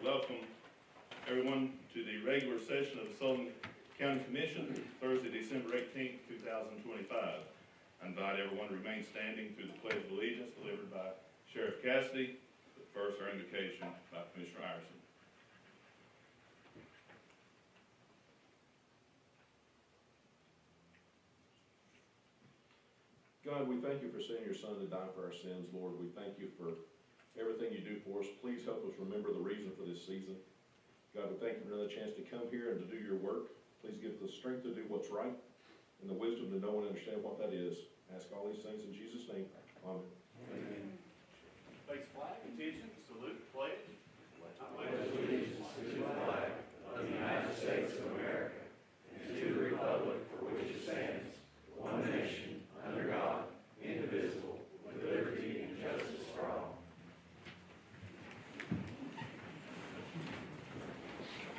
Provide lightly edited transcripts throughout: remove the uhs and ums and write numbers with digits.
Welcome everyone to the regular session of the Sullivan County Commission, Thursday, December 18th, 2025. I invite everyone to remain standing through the Pledge of Allegiance delivered by Sheriff Cassidy, but first our invocation by Commissioner Iverson. God, we thank you for sending your Son to die for our sins, Lord. We thank you for everything you do for us. Please help us remember the reason for this season. God, we thank you for another chance to come here and to do your work. Please give us the strength to do what's right and the wisdom to know and understand what that is. I ask all these things in Jesus' name. Amen. Amen. Face flag, attention, salute, pledge. I pledge allegiance to the flag of the United States of America and to the republic for which it stands, one nation, under God, indivisible, with liberty and justice for all.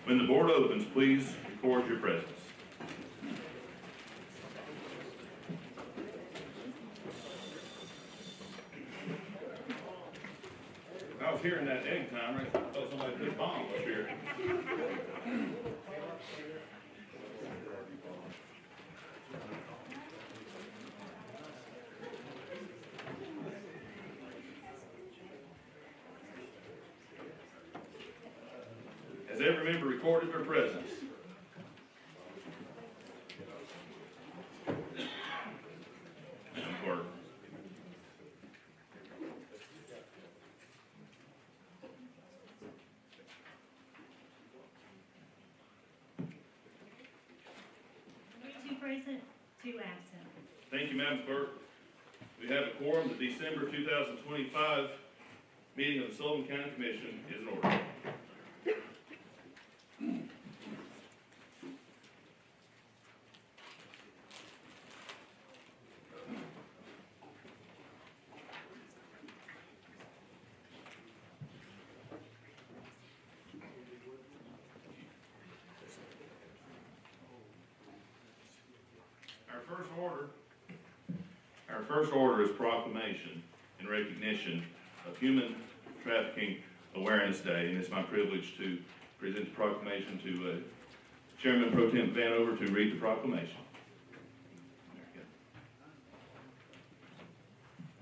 When the board opens, please record your presence. I was hearing that egg timer. I thought somebody put a bomb up here. Has every member recorded their presence? Madam Clerk. Two present, two absent. Thank you, Madam Clerk. We have a quorum. The December 2025 meeting of the Sullivan County Commission is in order. Our first order is proclamation in recognition of Human Trafficking Awareness Day, and it's my privilege to present the proclamation to Chairman Pro Tem Vanover to read the proclamation.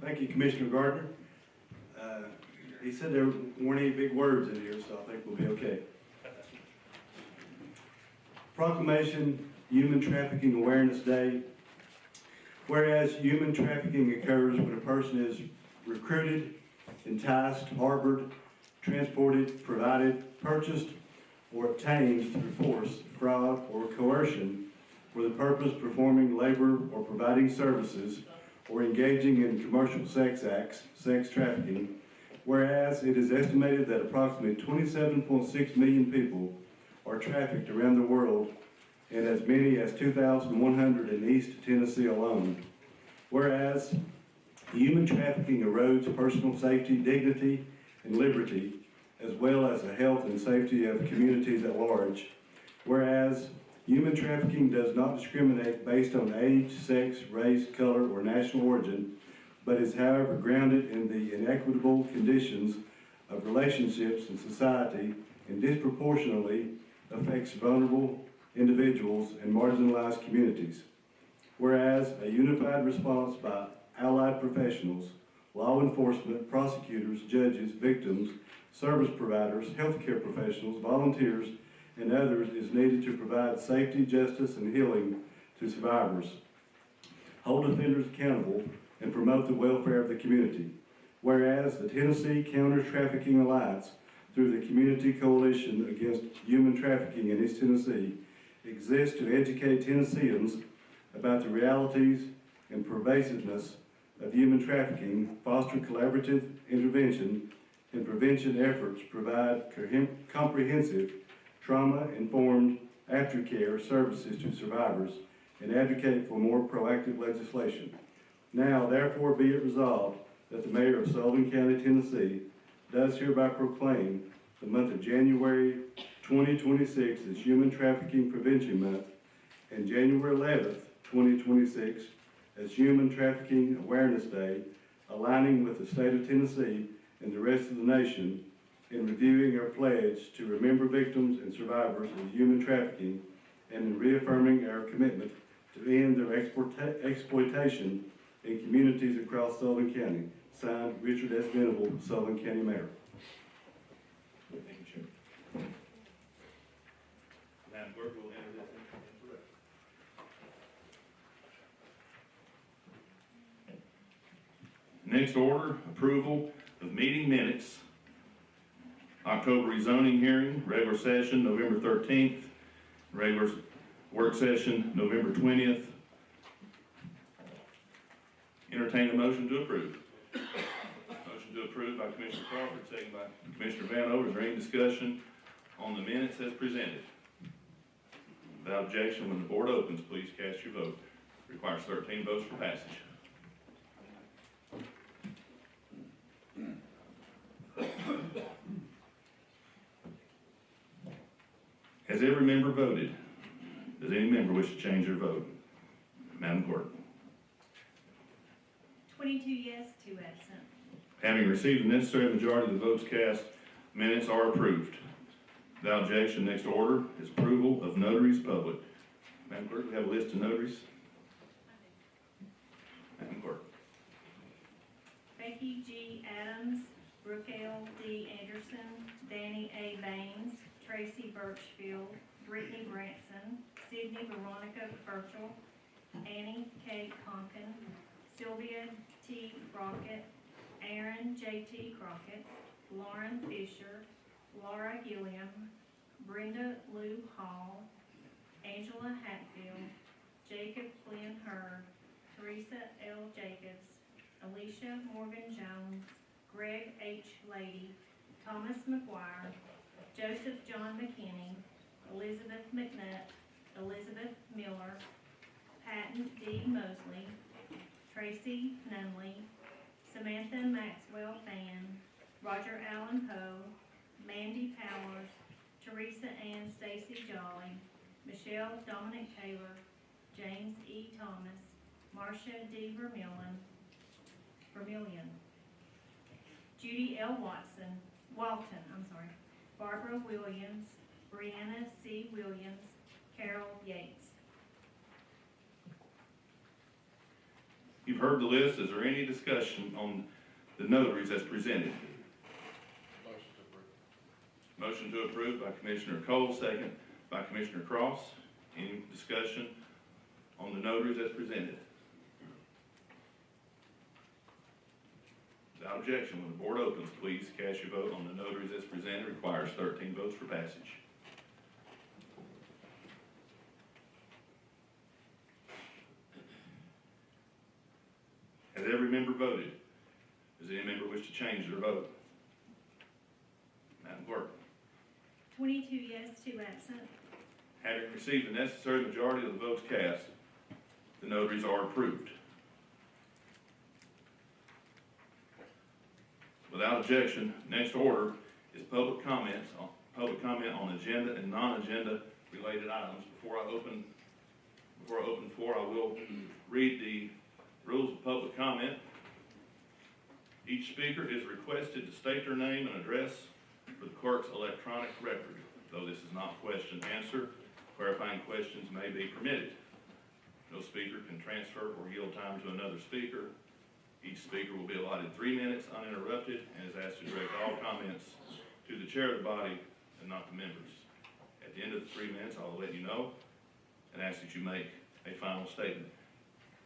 Thank you, Commissioner Gardner. He said there weren't any big words in here, so I think we'll be okay. Proclamation, Human Trafficking Awareness Day. Whereas human trafficking occurs when a person is recruited, enticed, harbored, transported, provided, purchased, or obtained through force, fraud, or coercion for the purpose of performing labor or providing services or engaging in commercial sex acts, sex trafficking. Whereas it is estimated that approximately 27.6 million people are trafficked around the world, and as many as 2,100 in East Tennessee alone. Whereas human trafficking erodes personal safety, dignity, and liberty, as well as the health and safety of communities at large. Whereas human trafficking does not discriminate based on age, sex, race, color, or national origin, but is however grounded in the inequitable conditions of relationships in society and disproportionately affects vulnerable individuals and marginalized communities. Whereas a unified response by allied professionals, law enforcement, prosecutors, judges, victims, service providers, healthcare professionals, volunteers, and others is needed to provide safety, justice, and healing to survivors, hold offenders accountable, and promote the welfare of the community. Whereas the Tennessee Counter-Trafficking Alliance, through the Community Coalition Against Human Trafficking in East Tennessee, exists to educate Tennesseans about the realities and pervasiveness of human trafficking, foster collaborative intervention and prevention efforts, provide comprehensive, trauma-informed aftercare services to survivors, and advocate for more proactive legislation. Now, therefore, be it resolved that the Mayor of Sullivan County, Tennessee, does hereby proclaim the month of January 2026 as Human Trafficking Prevention Month, and January 11th, 2026 as Human Trafficking Awareness Day, aligning with the state of Tennessee and the rest of the nation in reviewing our pledge to remember victims and survivors of human trafficking and in reaffirming our commitment to end their exploitation in communities across Sullivan County. Signed, Richard S. Venable, Sullivan County Mayor. Thank you, Sheriff. Madam Clerk, we'll enter this into record. Next order, approval of meeting minutes. October rezoning hearing, regular session, November 13th, regular work session, November 20th. Entertain a motion to approve. Motion to approve by Commissioner Crawford, second by Commissioner Vanover. Is there any discussion on the minutes as presented? Without objection, when the board opens, please cast your vote. Requires 13 votes for passage. Has every member voted? Does any member wish to change their vote? Madam Clerk. 22 yes, 2 absent. Having received the necessary majority of the votes cast, minutes are approved. Without objection, next order is approval of notaries public. Madam Clerk, we have a list of notaries. Madam Clerk. Becky G. Adams, Brooke L. D. Anderson, Danny A. Baines, Tracy Birchfield, Brittany Branson, Sydney Veronica Burchell, Annie K. Conkin, Sylvia T. Crockett, Aaron J. T. Crockett, Lauren Fisher, Laura Gilliam, Brenda Lou Hall, Angela Hatfield, Jacob Flynn Hurd, Teresa L. Jacobs, Alicia Morgan Jones, Greg H. Lady, Thomas McGuire, Joseph John McKinney, Elizabeth McNutt, Elizabeth Miller, Patton D. Mosley, Tracy Nunley, Samantha Maxwell Fan, Roger Allen Poe, Mandy Powers, Teresa Ann Stacy Jolly, Michelle Dominic Taylor, James E. Thomas, Marcia D. Vermillion, Judy L. Walton, Barbara Williams, Brianna C. Williams, Carol Yates. You've heard the list. Is there any discussion on the notaries as presented? Motion to approve by Commissioner Cole, second by Commissioner Cross. Any discussion on the notaries as presented? Without objection, when the board opens, please cast your vote on the notaries as presented. Requires 13 votes for passage. Has every member voted? Does any member wish to change their vote? Madam Clerk. 22 yes, 2 absent. Having received the necessary majority of the votes cast, the notaries are approved. Without objection, next order is public comment on agenda and non-agenda related items. Before I open the floor, I will read the rules of public comment. Each speaker is requested to state their name and address for the clerk's electronic record. Though this is not question answer, clarifying questions may be permitted. No speaker can transfer or yield time to another speaker. Each speaker will be allotted 3 minutes uninterrupted and is asked to direct all comments to the chair of the body and not the members. At the end of the 3 minutes, I'll let you know and ask that you make a final statement.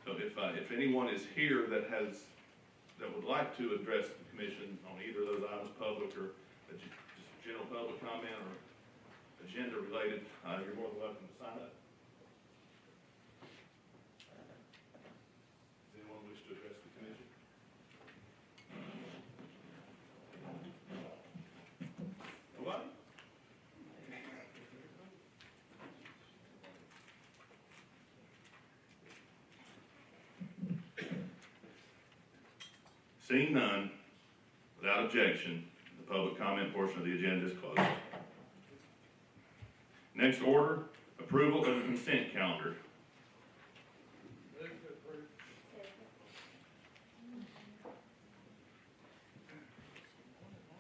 So if anyone is here that would like to address the commission on either of those items, public or just general public comment or agenda related, you're more than welcome to sign up. Does anyone wish to address the commission? Nobody? Seeing none, without objection, the public comment portion of the agenda is closed. Next order, approval of the consent calendar.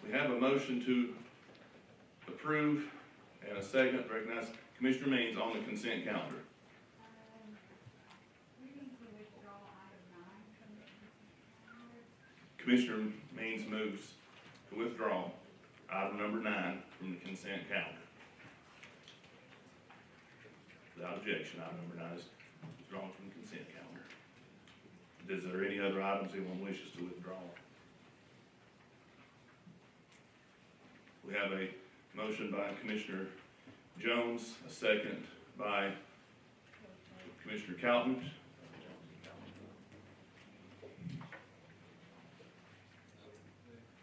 We We have a motion to approve and a second, recognize Commissioner Means on the consent calendar. We need to withdraw item 9 from the consent calendar. Commissioner Means moves to withdraw item number 9 from the consent calendar. Without objection, item number 9 is withdrawn from the consent calendar. Is there any other items anyone wishes to withdraw? We have a motion by Commissioner Jones, a second by Commissioner Calton.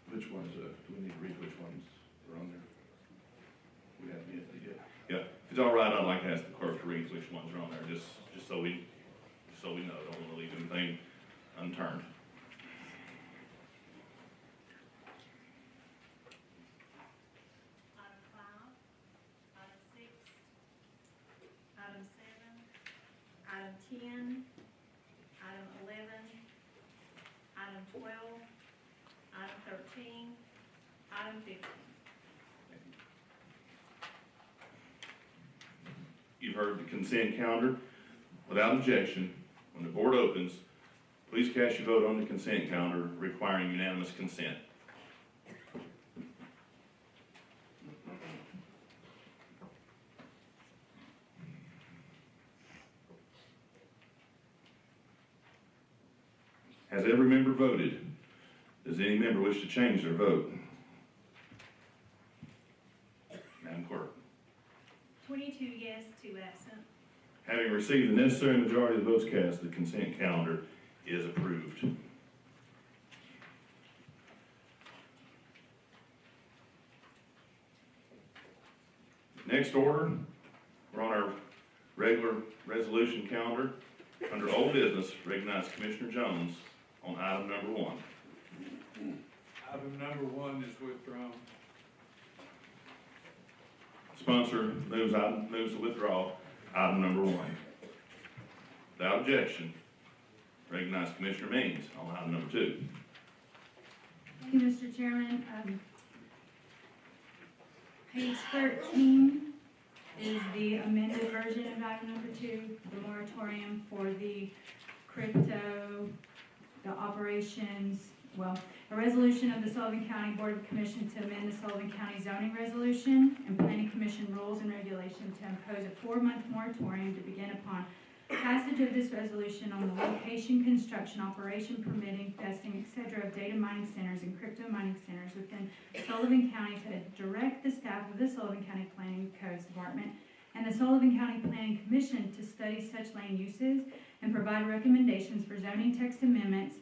Which ones, do we need to read which ones are on there? We haven't yet. Yeah, if it's all right, I'd like to ask the clerk to read which ones are on there, just so we know, don't want to leave anything unturned. Item 5, item 6, item 7, item 10, item 11, item 12, item 13, item 15. You've heard the consent calendar. Without objection, when the board opens, please cast your vote on the consent calendar requiring unanimous consent. Has every member voted? Does any member wish to change their vote? Madam Clerk. 22 yes, 2 absent. Having received the necessary majority of the votes cast, the consent calendar is approved. Next order, we're on our regular resolution calendar. Under old business, recognize Commissioner Jones on item number 1. Item number 1 is withdrawn. Sponsor moves to withdraw item number 1. Without objection, recognize Commissioner Means on item number 2. Thank you, Mr. Chairman. Page 13 is the amended version of item number 2, the moratorium for the crypto, the operations, a resolution of the Sullivan County Board of Commission to amend the Sullivan County zoning resolution and planning commission rules and regulations to impose a 4-month moratorium to begin upon passage of this resolution on the location, construction, operation, permitting, testing, etc. of data mining centers and crypto mining centers within Sullivan County to direct the staff of the Sullivan County Planning Codes Department and the Sullivan County Planning Commission to study such land uses and provide recommendations for zoning text amendments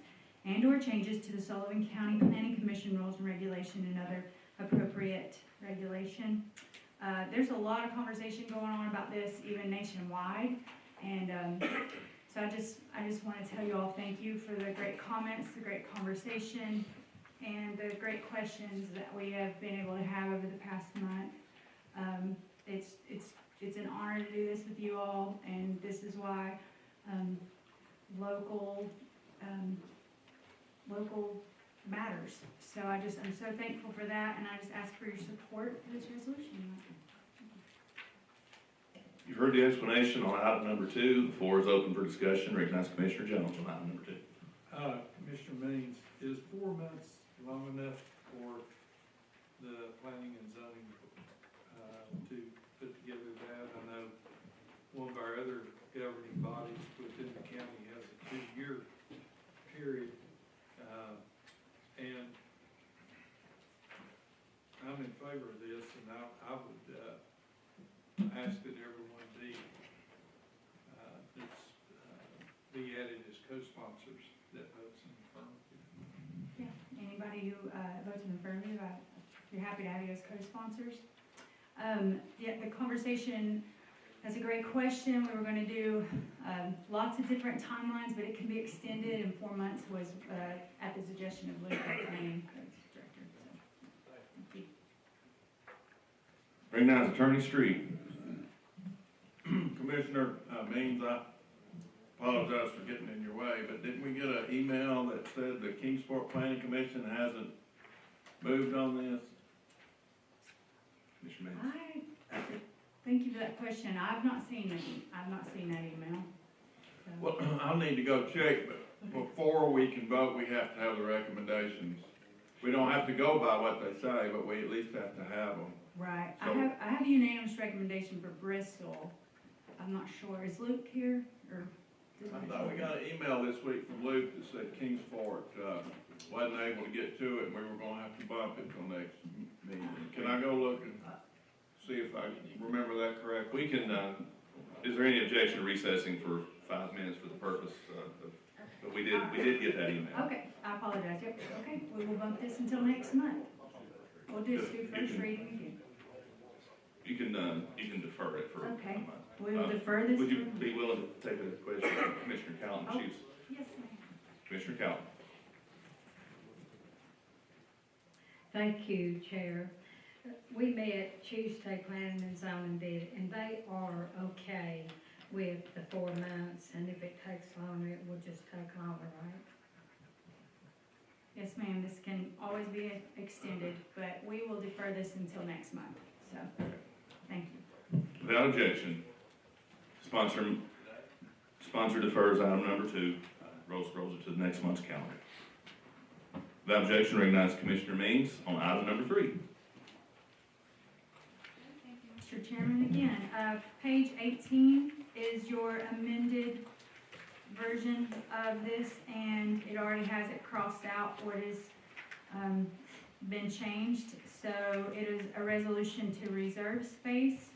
and/or changes to the Sullivan County Planning Commission rules and regulation and other appropriate regulation. There's a lot of conversation going on about this, even nationwide, and so I just want to tell you all thank you for the great comments, the great conversation, and the great questions that we have been able to have over the past month. It's an honor to do this with you all, and this is why local matters. So I'm so thankful for that, and I just ask for your support for this resolution. You've heard the explanation on item number 2. The floor is open for discussion. Recognize Commissioner Jones on item number 2. Commissioner Means, is 4 months long enough for the planning and zoning to put together that? I know one of our other governing bodies within the county has a 2-year period, and I'm in favor of this, and I would ask that everyone be added as co-sponsors that votes in affirmative. Yeah, anybody who votes in affirmative, you're happy to have you as co-sponsors. Yeah, the conversation, that's a great question. We were going to do lots of different timelines, but it can be extended, and 4 months was at the suggestion of Luke, our planning director. So, thank you. Recognize Attorney Street. Commissioner Means, I apologize for getting in your way, but didn't we get an email that said the Kingsport Planning Commission hasn't moved on this? Commissioner Means? Thank you for that question. I've not seen that email. So- Well, I'll need to go check, but before we can vote, we have to have the recommendations. We don't have to go by what they say, but we at least have to have them. Right, So- I have a unanimous recommendation for Bristol. I'm not sure, is Luke here, or? I thought we got an email this week from Luke that said Kings Fork, wasn't able to get to it, and we were gonna have to bump it till next meeting. Can I go look and see if I remember that correctly? We can, is there any objection to recessing for 5 minutes for the purpose but we did get that email. Okay, I apologize, yep, okay, we will bump this until next month. We'll just do first reading again. You can defer it for a month. Okay, we will defer this. Would you be willing to take a question from Commissioner Calton? Oh. She's Yes, ma'am. Commissioner Calton. Thank you, Chair. We met Tuesday, planning and zoning did, and they are okay with the 4 months, and if it takes longer, it will just take longer, right? Yes, ma'am, this can always be extended, but we will defer this until next month, so, thank you. Without objection, sponsor defers item number 2, rolls it to the next month's calendar. Without objection, recognize Commissioner Means on item number 3. Mr. Chairman, again, page 18 is your amended version of this, and it already has it crossed out what has been changed. So it is a resolution to reserve space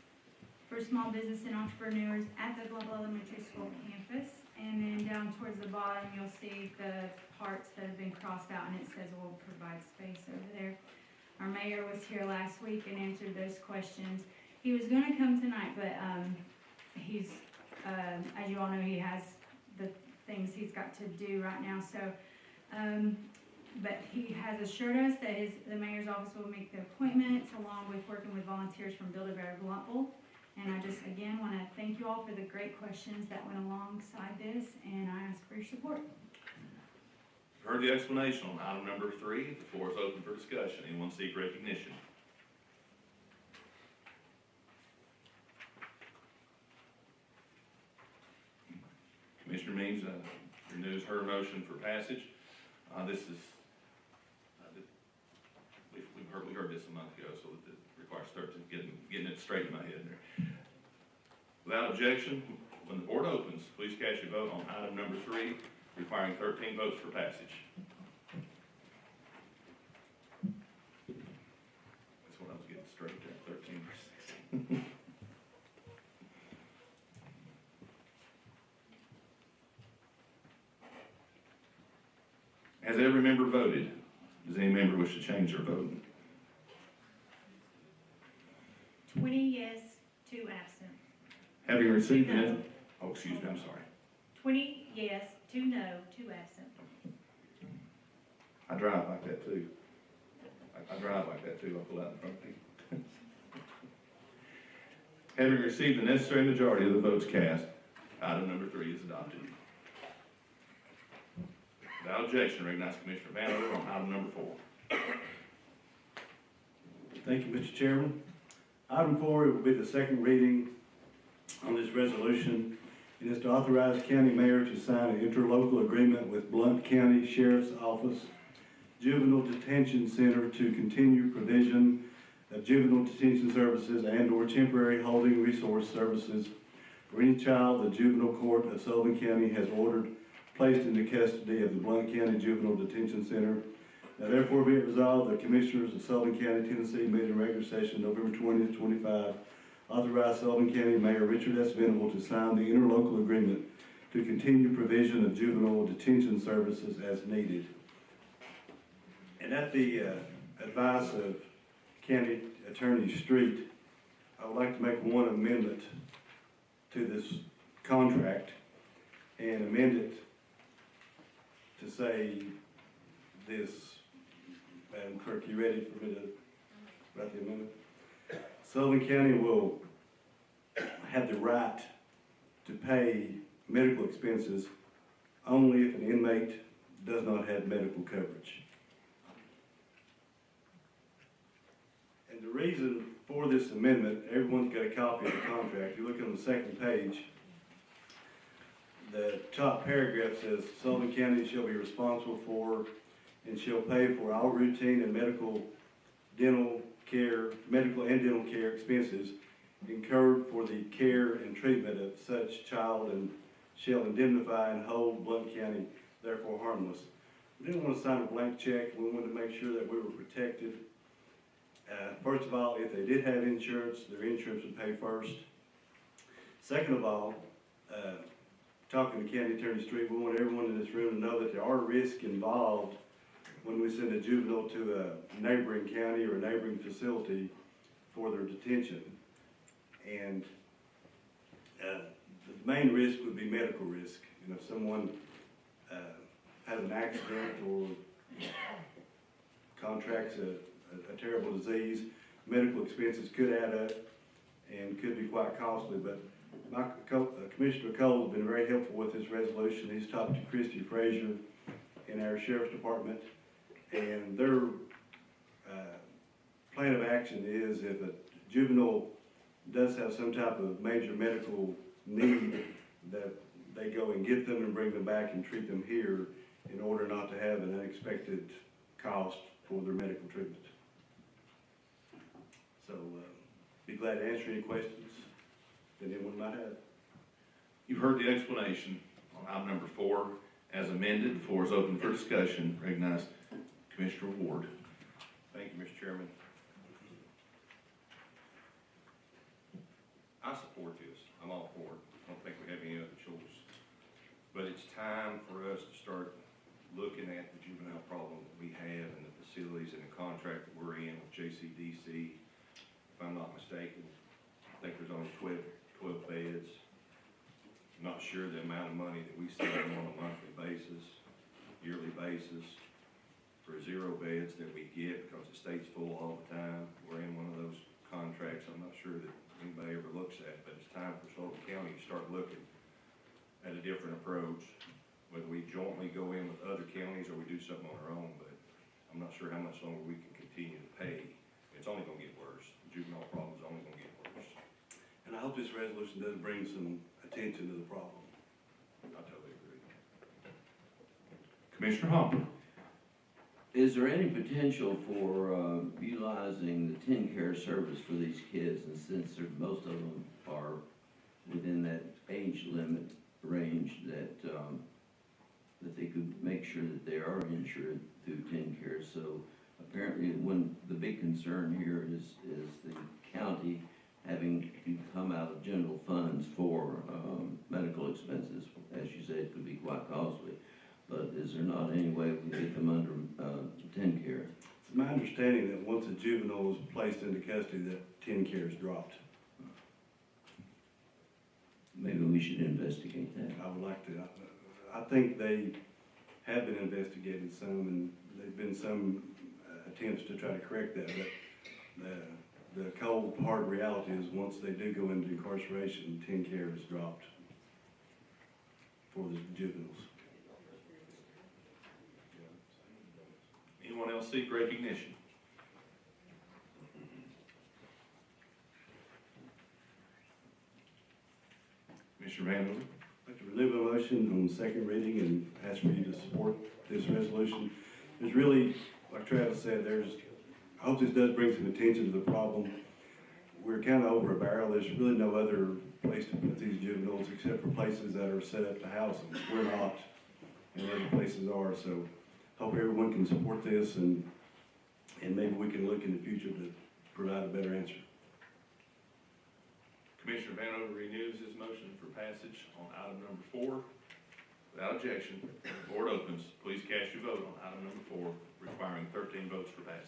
for small business and entrepreneurs at the Global Elementary School campus. And then down towards the bottom, you'll see the parts that have been crossed out, and it says we'll provide space over there. Our mayor was here last week and answered those questions. He was gonna come tonight, but he's, as you all know, he has the things he's got to do right now, so, but he has assured us that the mayor's office will make the appointments along with working with volunteers from Build-A-Bear Bluntville. And I just, again, want to thank you all for the great questions that went alongside this, and I ask for your support. Heard the explanation on item number 3. The floor is open for discussion. Anyone seek recognition? Commissioner Means renews her motion for passage. This is, we heard this a month ago, so it requires getting it straight in my head there. Without objection, when the board opens, please cast your vote on item number 3, requiring 13 votes for passage. That's what I was getting straight there, 13 versus 16. Has every member voted? Does any member wish to change their vote? 20 yes, 2 absent. Having received the, No. oh, excuse me, I'm sorry. 20 yes, 2 no, 2 absent. I drive like that too. I drive like that too, I pull out in front of people. Having received the necessary majority of the votes cast, item number 3 is adopted. Without objection, recognize Commissioner Vanover on item number 4. Thank you, Mr. Chairman. Item 4 will be the second reading on this resolution, and is to authorize county mayor to sign an interlocal agreement with Blount County Sheriff's Office Juvenile Detention Center to continue provision of juvenile detention services and/or temporary holding resource services for any child the juvenile court of Sullivan County has ordered placed into custody of the Blount County Juvenile Detention Center. Now therefore be it resolved, the Commissioners of Sullivan County, Tennessee, meeting in regular session November 20th, 25, authorize Sullivan County Mayor Richard S. Venable to sign the interlocal agreement to continue provision of juvenile detention services as needed. And at the advice of County Attorney Street, I would like to make one amendment to this contract and amend it to say this. Madam Clerk, you ready for me to write the amendment? Sullivan County will have the right to pay medical expenses only if an inmate does not have medical coverage. And the reason for this amendment, everyone's got a copy of the contract. You look on the second page, the top paragraph says, Sullivan County shall be responsible for and shall pay for all routine and medical and dental care expenses incurred for the care and treatment of such child and shall indemnify and hold Blount County therefore harmless. We didn't want to sign a blank check. We wanted to make sure that we were protected. First of all, if they did have insurance, their insurance would pay first. Second of all, talking to County Attorney Street, we want everyone in this room to know that there are risks involved when we send a juvenile to a neighboring county or a neighboring facility for their detention. And the main risk would be medical risk. You know, if someone has an accident or contracts a terrible disease, medical expenses could add up and could be quite costly. But Commissioner Cole has been very helpful with this resolution. He's talked to Christy Frazier in our Sheriff's Department, and their plan of action is if a juvenile does have some type of major medical need, that they go and get them and bring them back and treat them here in order not to have an unexpected cost for their medical treatment. So, be glad to answer any questions that anyone might have. You've heard the explanation on item number 4 as amended. The floor is open for discussion. Recognize Commissioner Ward. Thank you, Mr. Chairman. I support this. I'm all for it. I don't think we have any other choice. But it's time for us to start looking at the juvenile problem that we have in the facilities and the contract that we're in with JCDC. If I'm not mistaken, I think there's only 12 beds. I'm not sure the amount of money that we send them on a monthly basis, yearly basis, for 0 beds that we get because the state's full all the time. We're in one of those contracts I'm not sure that anybody ever looks at, but it's time for Sullivan County to start looking at a different approach, whether we jointly go in with other counties or we do something on our own, but I'm not sure how much longer we can continue to pay. It's only gonna get worse. The juvenile problem's only gonna get worse. And I hope this resolution does bring some attention to the problem. I totally agree. Commissioner Hopper. Is there any potential for utilizing the TennCare service for these kids, and since most of them are within that age limit range, that that they could make sure that they are insured through TennCare? So apparently, the big concern here is the county having to come out of general funds for medical expenses. As you said, it could be quite costly. But is there not any way we can get them under TennCare? It's my understanding that once a juvenile is placed into custody, that TennCare is dropped. Maybe we should investigate that. I would like to. I think they have been investigating some, and there've been some attempts to try to correct that. But the cold, hard reality is once they do go into incarceration, TennCare is dropped for the juveniles. Anyone else seek recognition? Commissioner Vanover. I'd like to renew my motion on second reading and ask for you to support this resolution. There's really, like Travis said, I hope this does bring some attention to the problem. We're kind of over a barrel. There's really no other place to put these juveniles except for places that are set up to house them. We're not, and other places are. So hope everyone can support this, and maybe we can look in the future to provide a better answer. Commissioner Vanover renews his motion for passage on item number 4. Without objection, the board opens. Please cast your vote on item number 4, requiring 13 votes for passage.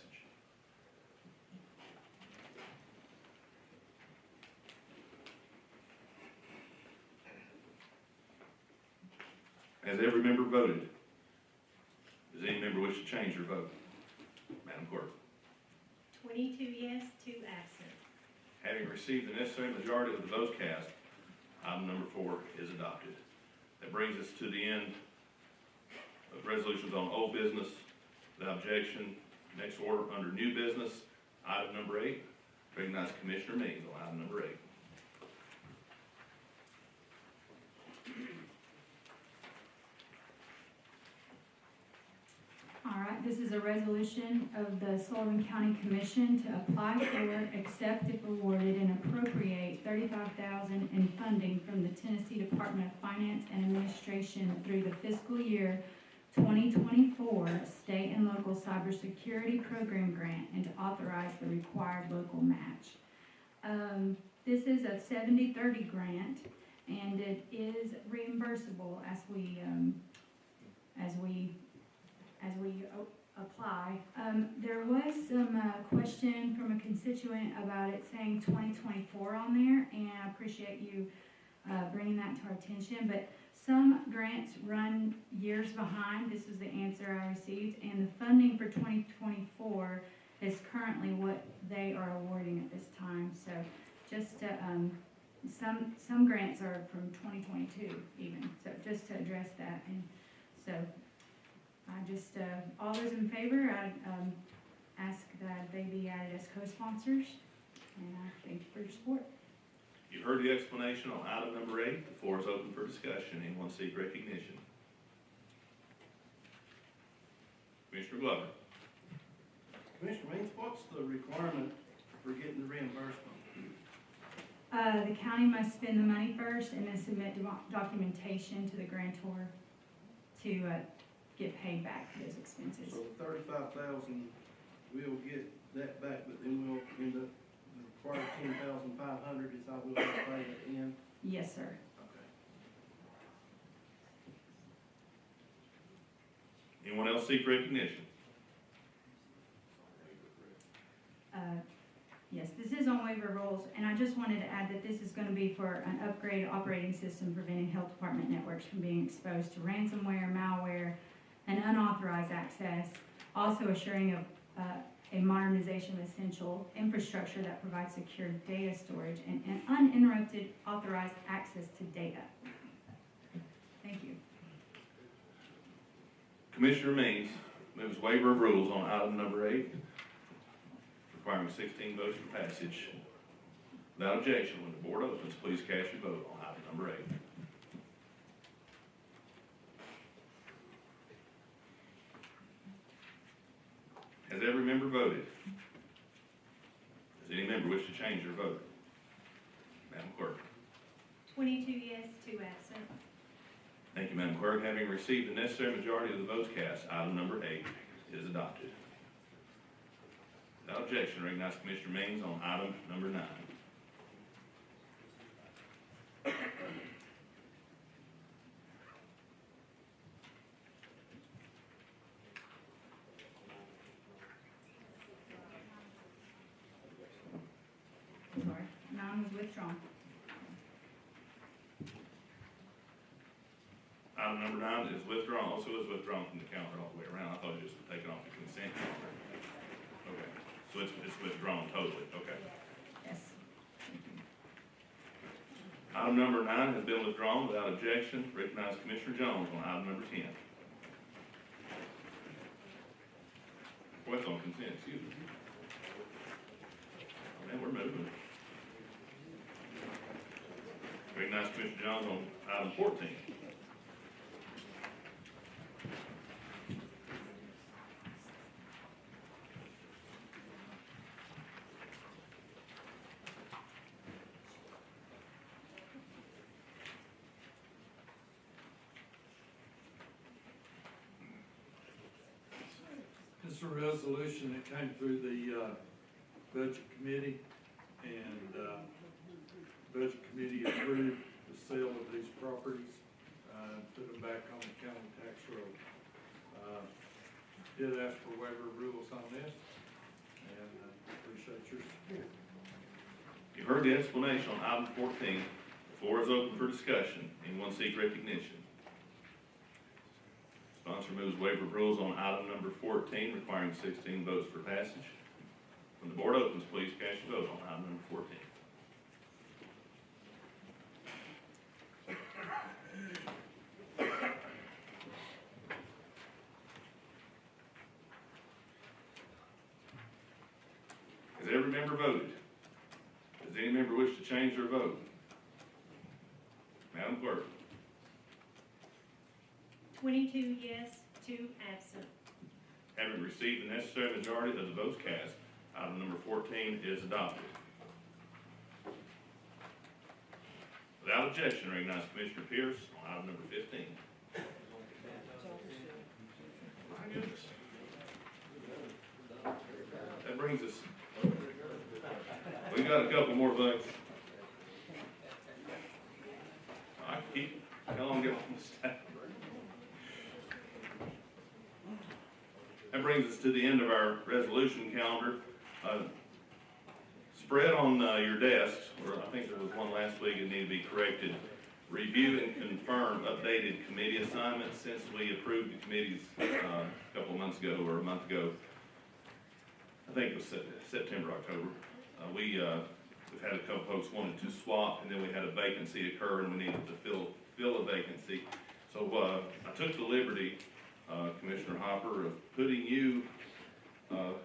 Has every member voted? Does any member wish to change their vote? Madam Clerk. 22 yes, 2 absent. Having received the necessary majority of the votes cast, item number 4 is adopted. That brings us to the end of resolutions on old business. Without objection, next order under new business, Item number 8, recognize Commissioner Means on item number 8. All right, this is a resolution of the Sullivan County Commission to apply for, accept if awarded, and appropriate $35,000 in funding from the Tennessee Department of Finance and Administration through the fiscal year 2024 State and Local Cybersecurity Program Grant and to authorize the required local match. This is a 70-30 grant, and it is reimbursable as we apply. There was some question from a constituent about it saying 2024 on there, and I appreciate you bringing that to our attention, but some grants run years behind. This was the answer I received, and the funding for 2024 is currently what they are awarding at this time. So just to, some grants are from 2022 even, so just to address that. And so I just, all those in favor, I ask that they be added as co-sponsors, and I thank you for your support. You've heard the explanation on item number 8. The floor is open for discussion. Anyone seek recognition? Commissioner Glover. Commissioner Means, what's the requirement for getting the reimbursement? The county must spend the money first and then submit documentation to the grantor to get paid back for those expenses. So $35,000, we'll get that back, but then we'll end up requiring $10,500, is how we'll have to pay at the end? Yes, sir. Okay. Anyone else seek recognition? Yes, this is on waiver rules, and I just wanted to add that this is going to be for an upgraded operating system preventing health department networks from being exposed to ransomware, malware, and unauthorized access, also assuring a modernization of essential infrastructure that provides secure data storage and uninterrupted authorized access to data. Thank you. Commissioner Means moves waiver of rules on item number 8, requiring 16 votes for passage. Without objection, when the board opens, please cast your vote on item number 8. Has every member voted? Does any member wish to change their vote? Madam Clerk. 22 yes, 2 absent. Thank you, Madam Clerk. Having received the necessary majority of the votes cast, item number 8 is adopted. Without objection, I recognize Commissioner Means on item number 9. Sorry, 9 was withdrawn. Item number 9 is withdrawn, also is withdrawn from the calendar all the way around. I thought it was just taken off the consent calendar. Okay, so it's withdrawn totally, okay. Yes. Item number 9 has been withdrawn without objection. Recognize Commissioner Jones on item number 10. What's on consent, excuse me? Oh, man, we're moving. Recognize Commissioner Jones on item 14. It's a resolution that came through the Budget Committee, and Budget Committee approved the sale of these properties, put them back on the county tax roll. Did ask for waiver of rules on this, and appreciate your support. You've heard the explanation on item 14. The floor is open for discussion. Anyone seek recognition? Sponsor moves waiver of rules on item number 14, requiring 16 votes for passage. When the board opens, please cast your vote on item number 14. member voted? Does any member wish to change their vote? Madam Clerk? 22 yes, 2 absent. Having received the necessary majority of the votes cast, item number 14 is adopted. Without objection, recognize Commissioner Pierce on item number 15. My goodness. That brings us, we got a couple more votes. I keep, how long do you want to stay? That brings us to the end of our resolution calendar. Spread on your desks, or I think there was one last week that needed to be corrected. Review and confirm updated committee assignments since we approved the committees a couple of months ago or a month ago. I think it was September, October. We've had a couple folks wanted to swap, and then we had a vacancy occur, and we needed to fill a vacancy. So I took the liberty, Commissioner Hopper, of putting you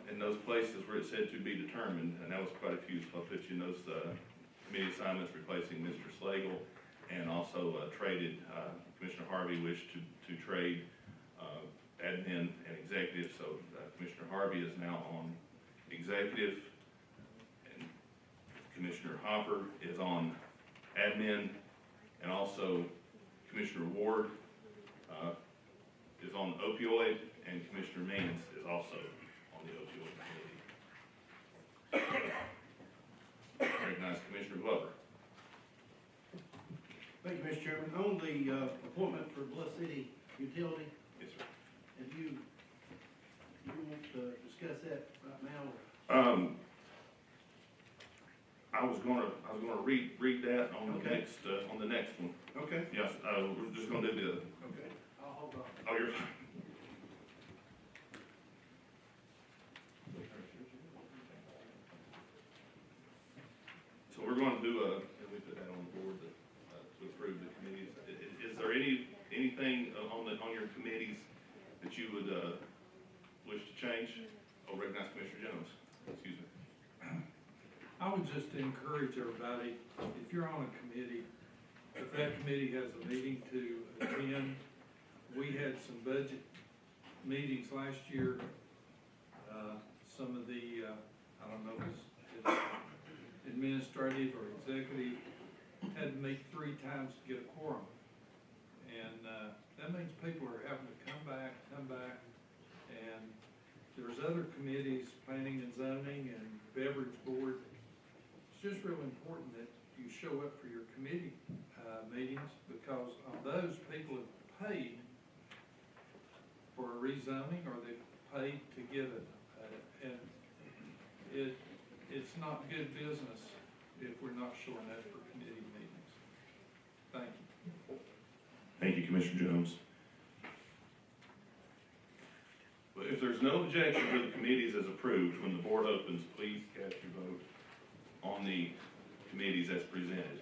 in those places where it said to be determined, and that was quite a few. So I put you in those committee assignments, replacing Mr. Slagle, and also traded. Commissioner Harvey wished to trade admin and executive, so Commissioner Harvey is now on executive, and Commissioner Hopper is on admin, and also Commissioner Ward is on opioid, and Commissioner Means is also on the opioid committee. Recognize Commissioner Glover. Thank you, Mr. Chairman. On the appointment for Bluff City Utility, Yes, sir. if you want to discuss that right now? I was gonna read that on the Okay. next one. Okay. Yes, we're just gonna do the, Okay, I'll hold on. oh, you're fine. So we're gonna do and we put that on the board to approve the committees. Is there anything on your committees that you would, wish to change? I'll recognize Commissioner Jones. Excuse me. I would just encourage everybody, if you're on a committee, if that committee has a meeting to attend, we had some budget meetings last year. Some of the, I don't know, if it's administrative or executive, had to meet 3 times to get a quorum. And that means people are having to come back, and there's other committees, planning and zoning and beverage board. It's just real important that you show up for your committee meetings, because of those, people have paid for a rezoning, or they've paid to get it. And it's not good business if we're not showing up for committee meetings. Thank you. Thank you, Commissioner Jones. Well, if there's no objection to the committees as approved, when the board opens, please cast your vote on the committees as presented.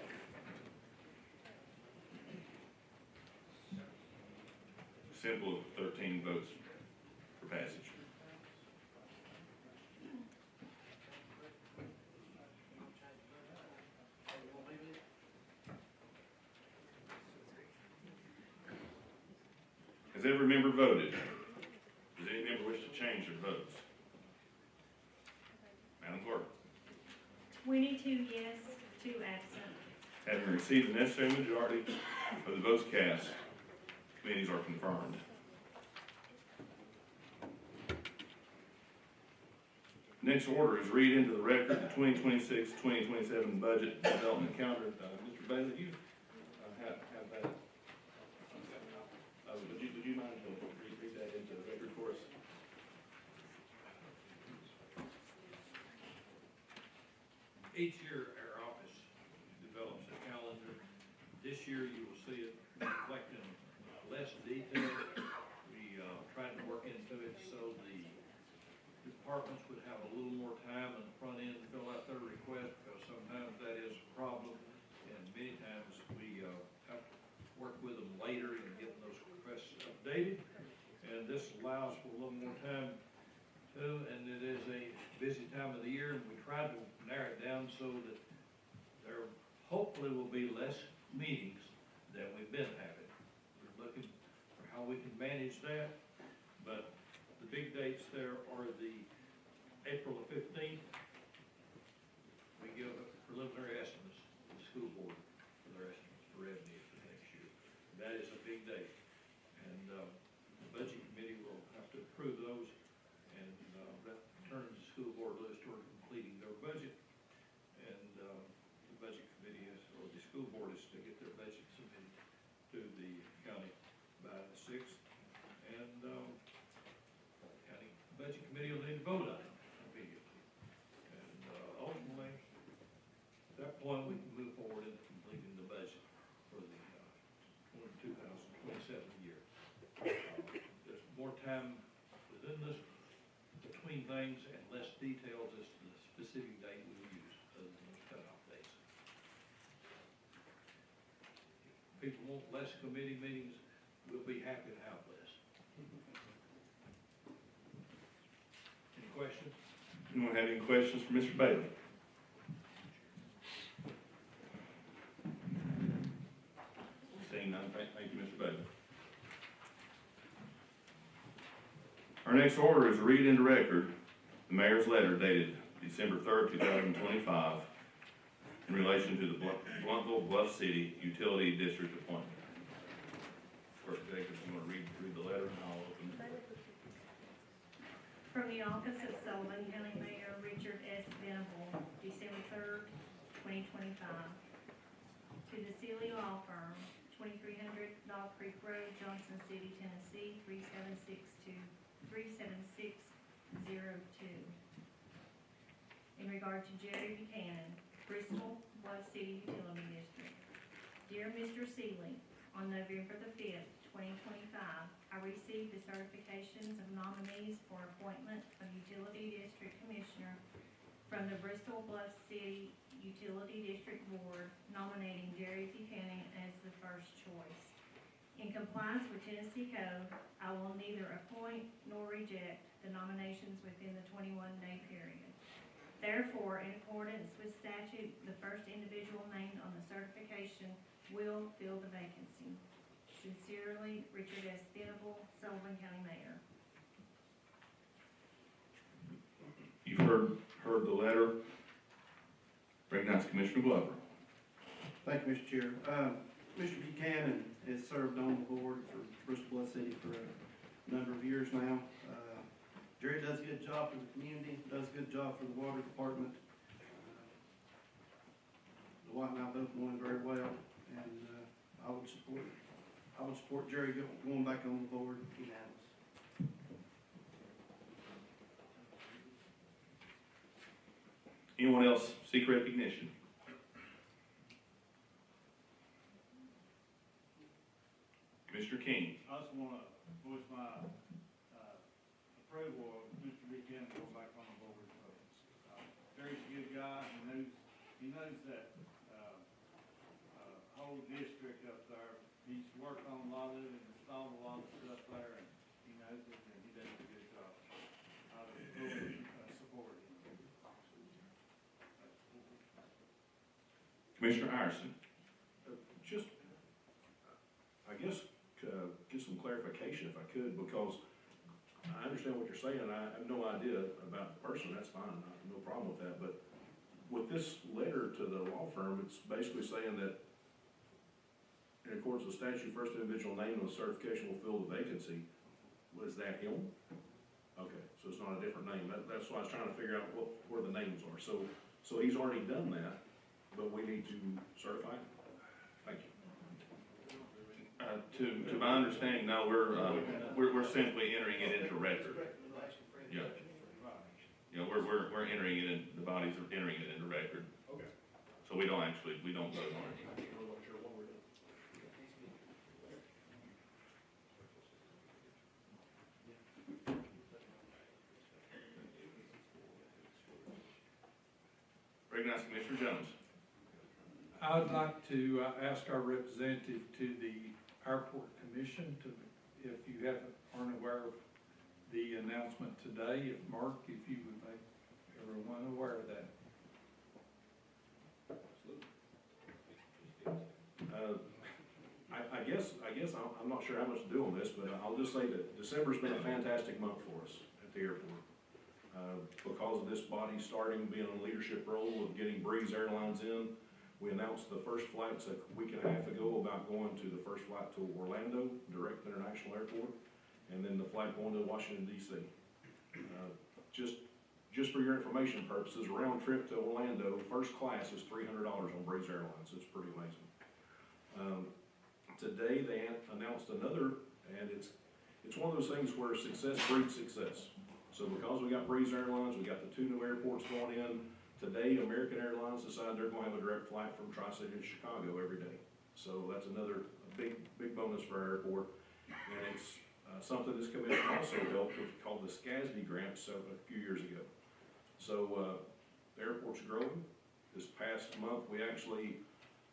Simple, 13 votes for passage. Has every member voted? Does any member wish to change their votes? Madam Clerk? 22 yes, 2 absent. Having received the necessary majority of the votes cast, committees are confirmed. Next order is read into the record the 2026-2027 budget development calendar. Mr. Bailey, you have that. Would you mind to read that into the record for us? Each year, our office develops a calendar. This year, you will see it reflecting less detail. We tried to work into it so the departments would have a little more time on the front end to fill out their request, because sometimes that is a problem, and many times we have to work with them later in getting those requests updated. And this allows for a little more time too, and it is a busy time of the year, and we tried to narrow it down so that there hopefully will be less meetings than we've been having. We're looking for how we can manage that, but the big dates there are the April the 15th. We give preliminary estimates to the school board for their estimates for revenue for next year. That is a big date, and the budget committee will have to approve those, and that turns the school board loose toward completing their budget. And the budget committee is, or the school board is to get their budget submitted to the county by the 6th, and county budget committee will need to vote on it immediately. And ultimately, at that point, we can move forward into completing the budget for the 2027 year. There's more time within this, between things, and less details as to the specific date we will use, other than those cutoff dates. If people want less committee meetings, we'll be happy to have less. Any questions? Anyone have any questions for Mr. Bailey? Seeing none, thank you, Mr. Bailey. Our next order is to read into record the mayor's letter dated December 3rd, 2025, in relation to the Bluntville Bluff City Utility District appointment. Clerk Jacobs, you want to read the letter, and I'll open it. From the office of Sullivan County Mayor Richard S. Venable, December 3rd, 2025. To the Sealy Law Firm, 2300 Dog Creek Road, Johnson City, Tennessee, 37602. In regard to Jerry Buchanan, Bristol Bluff City Utility District. Dear Mr. Sealy, on November the 5th, 2025, I received the certifications of nominees for appointment of Utility District Commissioner from the Bristol Bluff City Utility District Board, nominating Jerry Buchanan as the first choice. In compliance with Tennessee Code, I will neither appoint nor reject the nominations within the 21-day period. Therefore, in accordance with statute, the first individual named on the certification will fill the vacancy. Sincerely, Richard S. Venable, Sullivan County Mayor. You've heard the letter. Recognize Commissioner Glover. Thank you, Mr. Chair. Mr. Buchanan has served on the board for Bristol Bluff City for a number of years now. Jerry does a good job for the community, does a good job for the water department. The wife and I both know him very well, and I would support Jerry going back on the board unanimous. Anyone else seek recognition? Commissioner King. I just want to voice my approval of Mr. Buchanan going back on the board. Jerry's a good guy. He knows that whole district up there. He's worked on a lot of it and installed a lot of stuff there, and he knows it, and he does a good job. I would fully support him. Commissioner Iverson. Just, I guess, get some clarification if I could, because I understand what you're saying. I have no idea about the person. That's fine. I have no problem with that. But with this letter to the law firm, it's basically saying that in accordance with statute, first individual named on the certification will fill the vacancy. Was that him? Okay, so it's not a different name. That's why I was trying to figure out where the names are. So he's already done that, but we need to certify it? Thank you. To my understanding, no, we're simply entering it into record. Yeah. You know, we're entering it in, the bodies are entering it into record. Okay. So we don't vote on it. Recognize Commissioner Jones. I would like to ask our representative to the Airport Commission to, if you aren't aware of the announcement today, if Mark, if you would make everyone aware of that. guess I'm not sure how much to do on this, but I'll just say that December's been a fantastic month for us at the airport. Because of this body starting, being in a leadership role of getting Breeze Airlines in, we announced the first flights a week and a half ago about going to the first flight to Orlando, direct international airport, and then the flight going to Washington DC. Just for your information purposes, a round trip to Orlando, first class is $300 on Breeze Airlines. It's pretty amazing. Today they announced another, and it's one of those things where success breeds success. So because we got Breeze Airlines, we got the 2 new airports going in. Today, American Airlines decided they're going to have a direct flight from Tri-City to Chicago every day. So that's another big bonus for our airport. And it's something this commission also helped with, called the SCASD grant a few years ago. So the airport's growing. This past month, we actually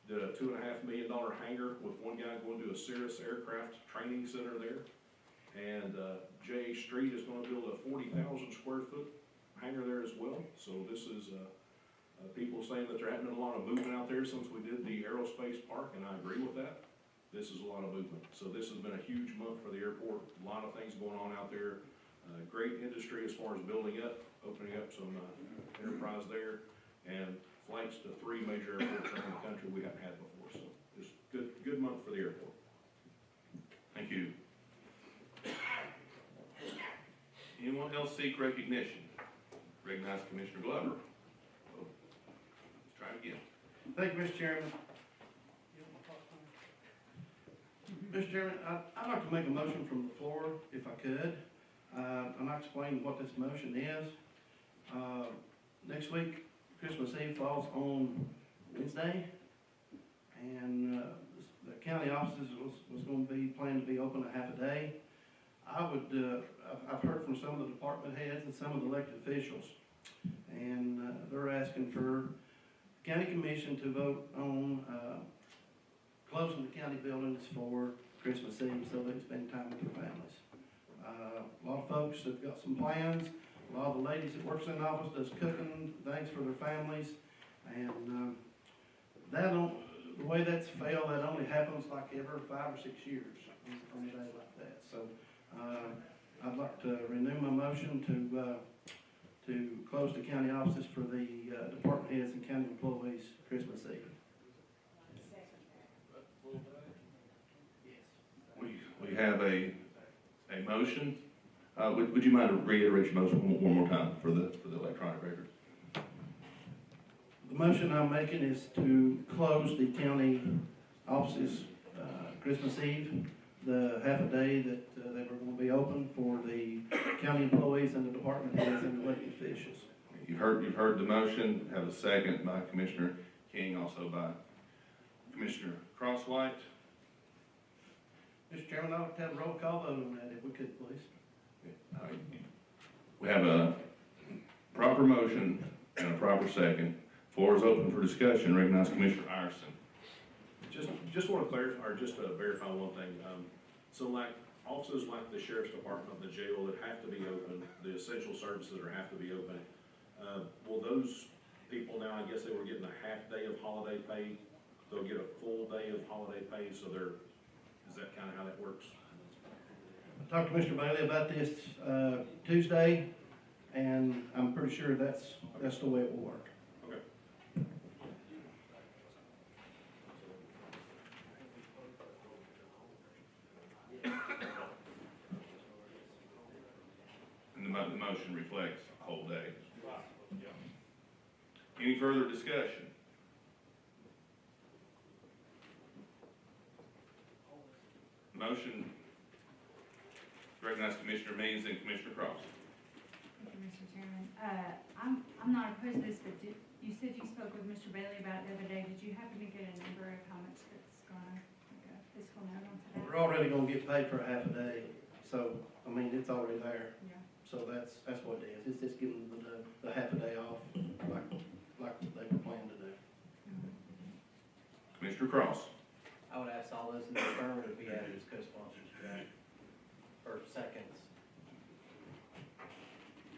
did a $2.5 million hangar with one guy going to a Cirrus aircraft training center there. And J.A. Street is going to build a 40,000 square foot hangar there as well. So this is people saying that there hasn't been a lot of movement out there since we did the aerospace park, and I agree with that. This is a lot of movement. So this has been a huge month for the airport. A lot of things going on out there. Great industry as far as building up, opening up some enterprise there, and flights to 3 major airports around the country we haven't had before. So it's good month for the airport. Thank you. Anyone else seek recognition? Recognize Commissioner Glover. Oh, let's try it again. Thank you, Mr. Chairman. Mr. Chairman, I'd like to make a motion from the floor, if I could. I'm not explaining what this motion is. Next week, Christmas Eve falls on Wednesday, and the county offices was going to be planned to be open a half a day. I've heard from some of the department heads and some of the elected officials, and they're asking for the county commission to vote on closing the county buildings for Christmas Eve so they can spend time with their families. A lot of folks have got some plans. A lot of the ladies that works in the office does cooking things for their families, and the way that's failed, that only happens like every 5 or 6 years on a day like that. So I'd like to renew my motion to close the county offices for the department heads and county employees Christmas Eve. We have a motion. Would you mind reiterating your motion one more time for the electronic record? The motion I'm making is to close the county offices Christmas Eve, the half a day that they were going to be open for the county employees and the department heads and elected officials. You've heard the motion. Have a second by Commissioner King, also by Commissioner Crosswhite. Mr. Chairman, I'd like to have a roll call vote on that, if we could, please. We have a proper motion and a proper second. Floor is open for discussion. Recognize Commissioner Iverson. Just want to clarify, or just to verify one thing. So like offices like the sheriff's department, the jail that have to be open, the essential services that have to be open, will those people now, I guess they were getting a half day of holiday pay, they'll get a full day of holiday pay, so is that kind of how that works? I talked to Mr. Bailey about this Tuesday, and I'm pretty sure that's the way it will work. Okay. And the motion reflects a whole day. Any further discussion? Motion. Recognize Commissioner Means and Commissioner Cross. Thank you, Mr. Chairman. I'm not opposed to this, but you said you spoke with Mr. Bailey about it the other day. Did you happen to get a number of how much that's gonna, like a fiscal note on today? We're already gonna get paid for a half a day, so, I mean, it's already there. Yeah. So that's what it is. It's just giving them the half a day off, like they were planning to do. Commissioner Cross. I would ask all those in the affirmative be added as co-sponsors to that, or seconds.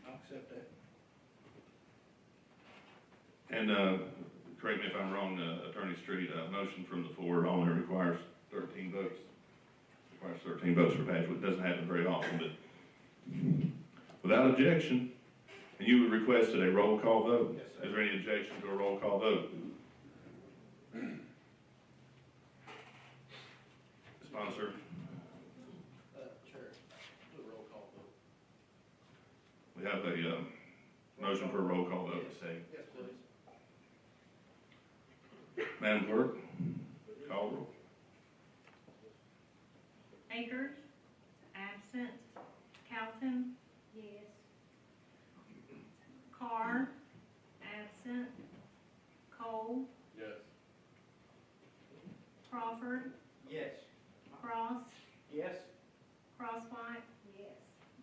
I'll accept that. And correct me if I'm wrong, Attorney Street, a motion from the floor only requires 13 votes. requires 13 votes for passage. It doesn't happen very often, but without objection, and you requested a roll call vote. Yes, sir. Is there any objection to a roll call vote? Sponsor, Chair, do a roll call vote. we have a motion for a roll call vote. Say, Yes, please. Madam Clerk, call roll. Akers, absent. Calton? Yes. Carr, absent. Cole? Yes. Crawford? Yes. Cross? Yes. Crosswhite? Yes.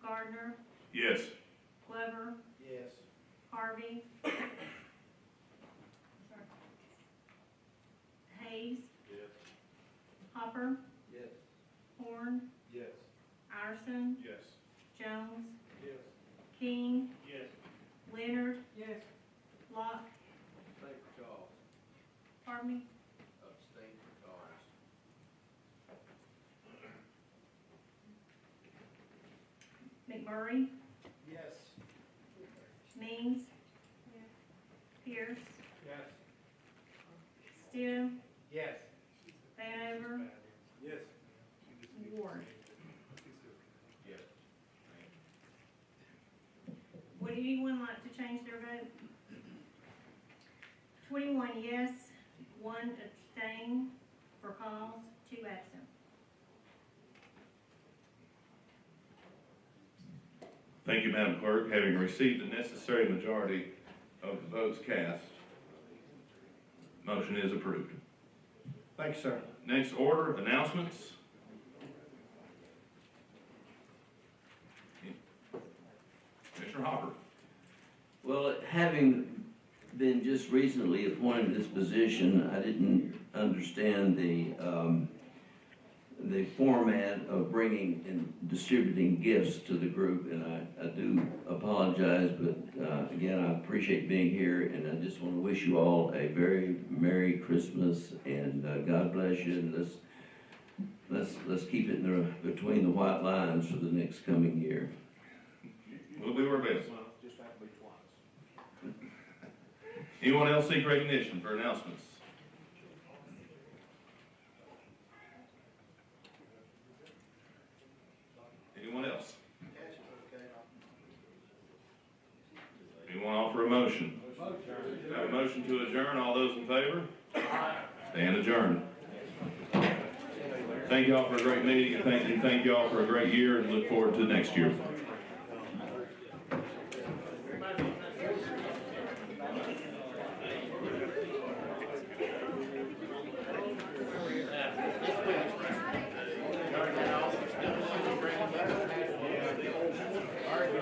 Gardner? Yes. Glover? Yes. Harvey? Hayes? Yes. Hopper? Yes. Horn? Yes. Iverson? Yes. Jones? Yes. King? Yes. Leonard? Yes. Locke? Thank you, Charles. Pardon me? Abstain for Charles. McMurray? Yes. Means? Pierce? Yes. Stew? Yes. Vanover? Yes. Ward? Yes. Would anyone like to change their vote? 21 yes, 1 abstain for cause, 2 absent. Thank you, Madam Clerk. Having received the necessary majority of the votes cast, motion is approved. Thank you, sir. Next order, announcements. Commissioner Hopper. Well, having been just recently appointed to this position, I didn't understand the format of bringing and distributing gifts to the group, and I do apologize, but again, I appreciate being here, and I just want to wish you all a very Merry Christmas, and God bless you, and let's keep it between the white lines for the next coming year. We'll do our best. Just have to be twice. Anyone else seek recognition for announcements? Anyone else? Anyone offer a motion? Have a motion to adjourn. All those in favor? Stand adjourned. Thank you all for a great meeting, and thank you all for a great year, and look forward to next year.